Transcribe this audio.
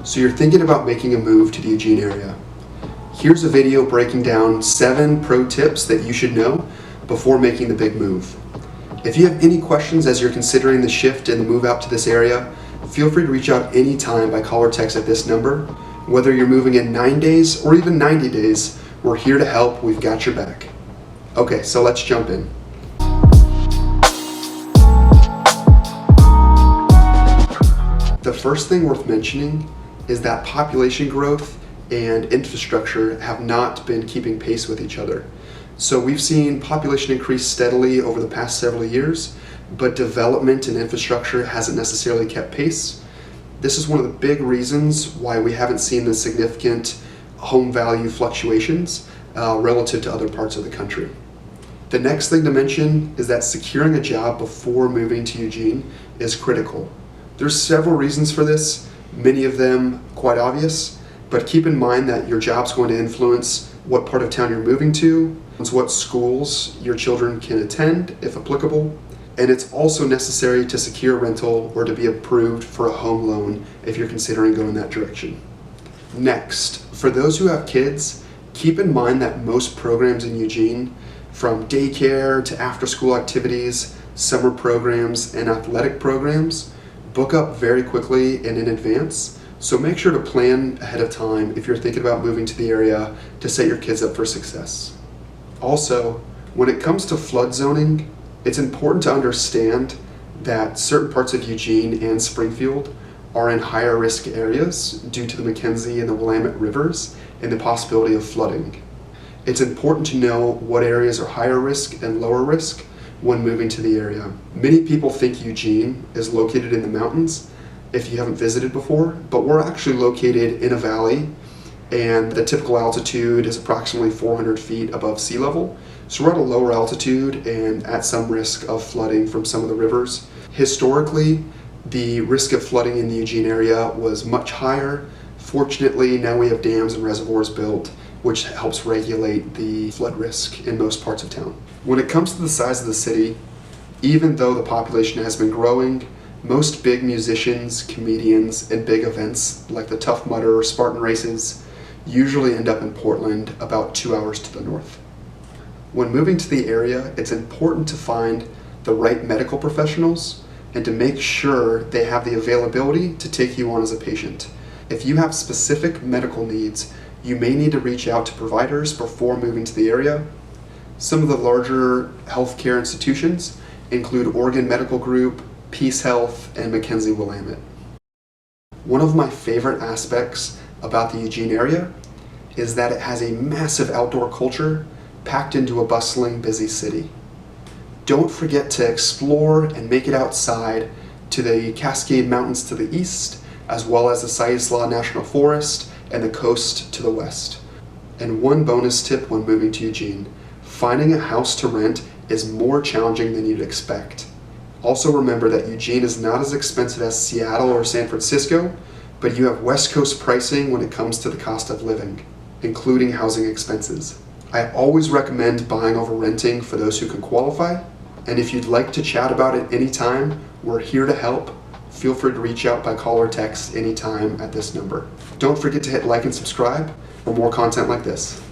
So you're thinking about making a move to the Eugene area. Here's a video breaking down 7 pro tips that you should know before making the big move. If you have any questions as you're considering the shift and the move out to this area, feel free to reach out anytime by call or text at this number. Whether you're moving in 9 days or even 90 days, we're here to help. We've got your back. Okay, so let's jump in. The first thing worth mentioning is that population growth and infrastructure have not been keeping pace with each other. So we've seen population increase steadily over the past several years, but development and infrastructure hasn't necessarily kept pace. This is one of the big reasons why we haven't seen the significant home value fluctuations relative to other parts of the country. The next thing to mention is that securing a job before moving to Eugene is critical. There's several reasons for this, many of them quite obvious, but keep in mind that your job's going to influence what part of town you're moving to, what schools your children can attend, if applicable, and it's also necessary to secure a rental or to be approved for a home loan if you're considering going that direction. Next, for those who have kids, keep in mind that most programs in Eugene, from daycare to after-school activities, summer programs, and athletic programs, book up very quickly and in advance, so make sure to plan ahead of time if you're thinking about moving to the area to set your kids up for success. Also, when it comes to flood zoning, it's important to understand that certain parts of Eugene and Springfield are in higher risk areas due to the Mackenzie and the Willamette rivers and the possibility of flooding. It's important to know what areas are higher risk and lower risk when moving to the area. Many people think Eugene is located in the mountains if you haven't visited before, but we're actually located in a valley, and the typical altitude is approximately 400 feet above sea level. So we're at a lower altitude and at some risk of flooding from some of the rivers. Historically, the risk of flooding in the Eugene area was much higher. Fortunately, now we have dams and reservoirs built, which helps regulate the flood risk in most parts of town. When it comes to the size of the city, even though the population has been growing, most big musicians, comedians, and big events like the Tough Mudder or Spartan races usually end up in Portland, about 2 hours to the north. When moving to the area, it's important to find the right medical professionals and to make sure they have the availability to take you on as a patient. If you have specific medical needs, you may need to reach out to providers before moving to the area. Some of the larger healthcare institutions include Oregon Medical Group, Peace Health, and Mackenzie Willamette. One of my favorite aspects about the Eugene area is that it has a massive outdoor culture packed into a bustling, busy city. Don't forget to explore and make it outside to the Cascade Mountains to the east, as well as the Siuslaw National Forest and the coast to the west. And one bonus tip when moving to Eugene, finding a house to rent is more challenging than you'd expect. Also remember that Eugene is not as expensive as Seattle or San Francisco, but you have West Coast pricing when it comes to the cost of living, including housing expenses. I always recommend buying over renting for those who can qualify, and if you'd like to chat about it anytime, we're here to help. Feel free to reach out by call or text anytime at this number. Don't forget to hit like and subscribe for more content like this.